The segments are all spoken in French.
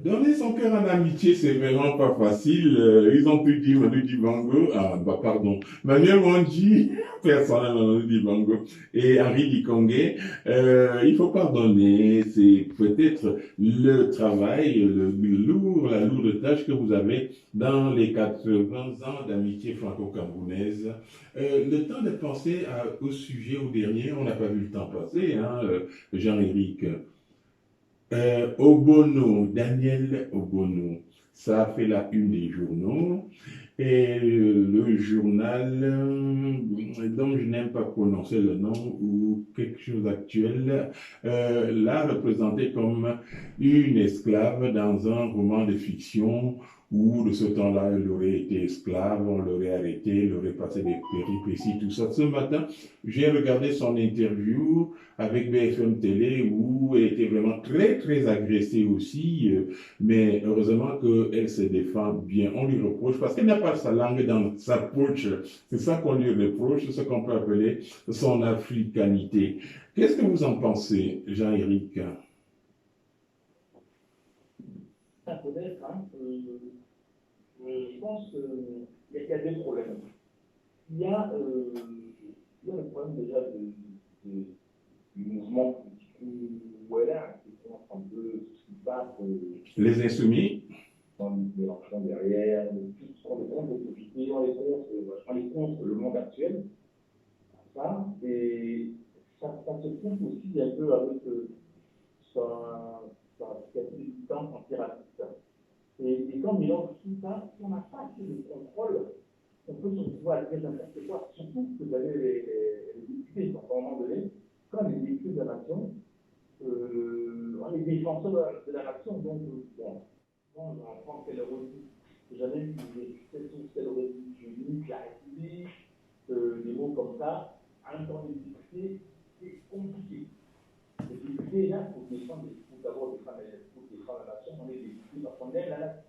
Donner son cœur en amitié, c'est vraiment pas facile. Ils ont pu dire Manu Dibango, ah, bah, pardon, Manuel Wanji, personnellement Manu Dibango, et Henri Dikongué. Il faut pardonner, c'est peut-être le travail, la lourde tâche que vous avez dans les 80 ans d'amitié franco-camerounaise. Le temps de penser au sujet, au dernier, on n'a pas vu le temps passer, hein, Jean-Éric. Obono, Daniel Obono, ça a fait la une des journaux. Et le journal, dont je n'aime pas prononcer le nom, ou quelque chose d'actuel, l'a représenté comme une esclave dans un roman de fiction où de ce temps-là, elle aurait été esclave, on l'aurait arrêté, elle aurait passé des péripéties, tout ça. Ce matin, j'ai regardé son interview avec BFM Télé où elle était vraiment très, très agressée aussi, mais heureusement qu'elle se défend bien. On lui reproche parce qu'elle n'a pas sa langue dans sa poche. C'est ça qu'on lui reproche, ce qu'on peut appeler son africanité. Qu'est-ce que vous en pensez, Jean-Éric? Peut-être, hein, je pense qu'il y a deux problèmes. Il y a, euh, il y a le problème déjà de- du mouvement politique où elle a, qui commence un peu ce qui se passe Les insoumis? dans Mélenchon derrière, tout on les contre l'autorité, on les contre le monde actuel, ça, et ça se trouve aussi un peu avec sa militante antiraciste. Et comme il offre tout ça, si on n'a pas assez de contrôle, on peut se retrouver à dire n'importe quoi. Surtout que vous avez les députés, à un moment donné, quand les députés de la nation, on est défenseurs de la nation, donc bon, moi j'en pense qu'elle aurait dit, j'avais vu des députés, qu'elle aurait dit, je nique la République, des mots comme ça, en même temps les députés, c'est compliqué. Les députés, là, il faut défendre, il faut d'abord défendre la nation, on est députés parce qu'on aime la nation.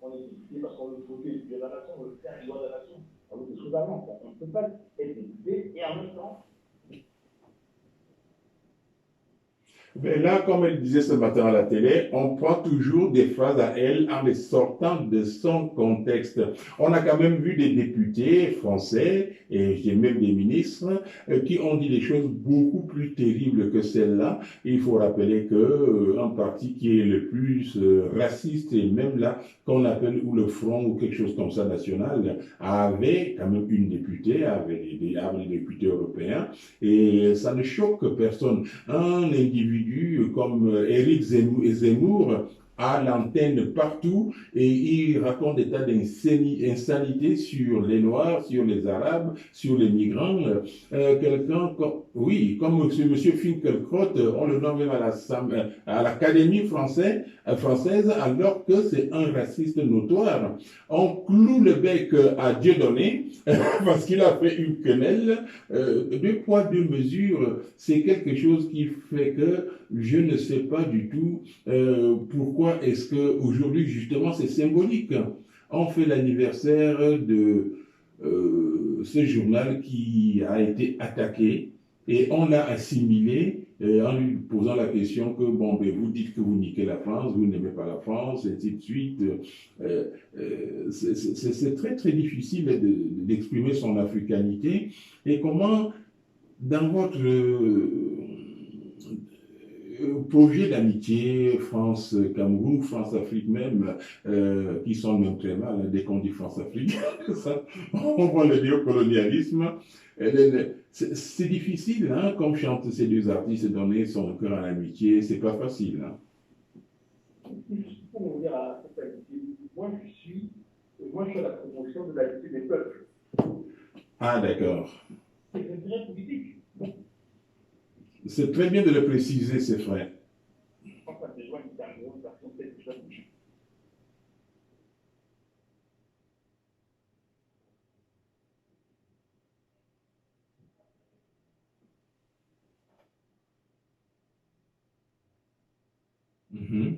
On est député parce qu'on veut voter de la nation, on veut faire une loi de la nation. On veut des choses avant. On ne peut pas être député et en même temps. Mais là, comme elle disait ce matin à la télé, on prend toujours des phrases à elle en les sortant de son contexte. On a quand même vu des députés français et j'ai même des ministres qui ont dit des choses beaucoup plus terribles que celles-là. Il faut rappeler que un parti qui est le plus raciste et même là qu'on appelle ou le Front ou quelque chose comme ça national avait quand même une députée, avait des députés européens et ça ne choque personne un individu comme Éric Zemmour a l'antenne partout et il raconte des tas d'insanités sur les Noirs, sur les Arabes, sur les migrants. Quelqu'un, oui, comme monsieur Finkielkraut, on le nomme même à l'Académie française, alors que c'est un raciste notoire. On cloue le bec à Dieudonné parce qu'il a fait une quenelle. Deux poids, deux mesures, c'est quelque chose qui fait que je ne sais pas du tout pourquoi est-ce que aujourd'hui justement c'est symbolique. On fait l'anniversaire de ce journal qui a été attaqué et on l'a assimilé en lui posant la question que bon ben vous dites que vous niquez la France, vous n'aimez pas la France, et ainsi de suite. C'est très très difficile d'exprimer son africanité et comment dans votre projet d'amitié France-Cameroun, France-Afrique même, qui sont même très mal, hein, dès qu'on dit France-Afrique, on voit le néocolonialisme. C'est difficile, hein, comme chantent ces deux artistes, donner son cœur en amitié, c'est pas facile. Hein. Juste pour revenir à cette activité, moi je suis à la promotion de l'amitié des peuples. Ah, d'accord. C'est une vraie politique. C'est très bien de le préciser, c'est vrai. Je pense que des gens qui Cameroun, parce qu'on sait déjà. Mm -hmm.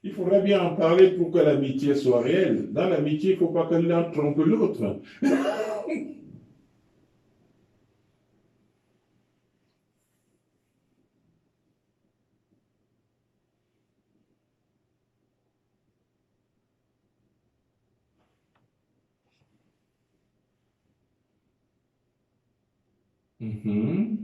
Il faudrait bien en parler pour que l'amitié soit réelle. Dans l'amitié, il ne faut pas que l'un trompe l'autre. Mhm.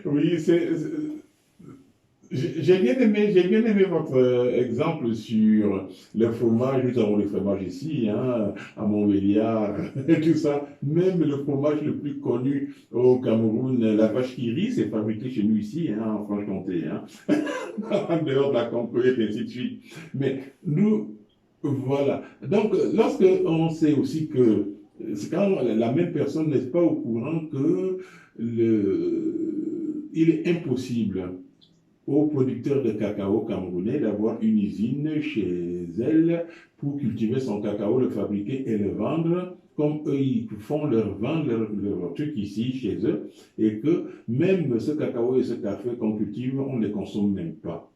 Oui, j'ai bien aimé votre exemple sur le fromage. Nous avons le fromage ici, hein, à Montbéliard, et tout ça. Même le fromage le plus connu au Cameroun, la vache qui rit, c'est fabriqué chez nous ici, hein, en Franche-Comté, hein, en dehors de la Contrée, et ainsi de suite. Mais nous, voilà. Donc, lorsque on sait aussi que c'est quand la même personne n'est pas au courant que il est impossible aux producteurs de cacao camerounais d'avoir une usine chez elle pour cultiver son cacao, le fabriquer et le vendre comme eux ils font leur truc ici chez eux et que même ce cacao et ce café qu'on cultive, on ne les consomme même pas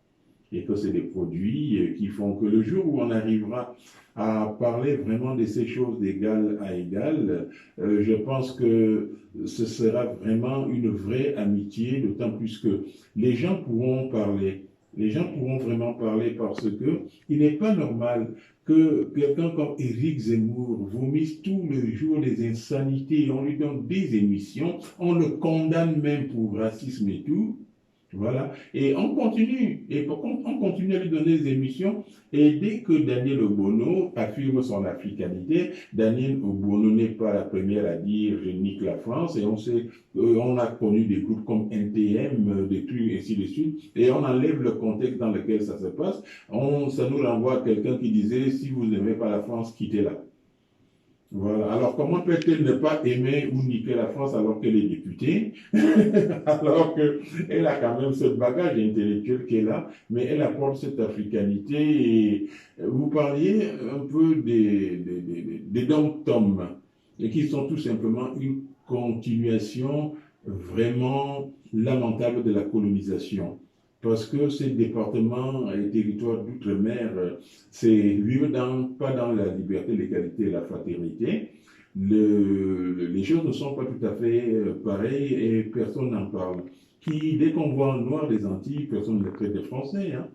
et que c'est des produits qui font que le jour où on arrivera à parler vraiment de ces choses d'égal à égal, je pense que ce sera vraiment une vraie amitié, d'autant plus que les gens pourront parler. Les gens pourront vraiment parler parce que il n'est pas normal que quelqu'un comme Éric Zemmour vomisse tous les jours des insanités, on lui donne des émissions, on le condamne même pour racisme et tout. Voilà. Et on continue à lui donner des émissions. Et dès que Daniel Obono affirme son africanité, Daniel Obono n'est pas la première à dire je nique la France. Et on sait, on a connu des groupes comme NTM, des trucs, ainsi de suite. Et on enlève le contexte dans lequel ça se passe. Ça nous renvoie à quelqu'un qui disait si vous n'aimez pas la France, quittez-la. Voilà. Alors, comment peut-elle ne pas aimer ou niquer la France alors qu'elle est députée, alors qu'elle a quand même ce bagage intellectuel qu'elle a, mais elle apporte cette africanité. Et vous parliez un peu des dom-toms, et qui sont tout simplement une continuation vraiment lamentable de la colonisation. Parce que ces départements et territoires d'outre-mer, c'est vivre pas dans la liberté, l'égalité et la fraternité. Les choses ne sont pas tout à fait pareilles et personne n'en parle. Dès qu'on voit un noir des Antilles, personne ne le traite de français. Hein.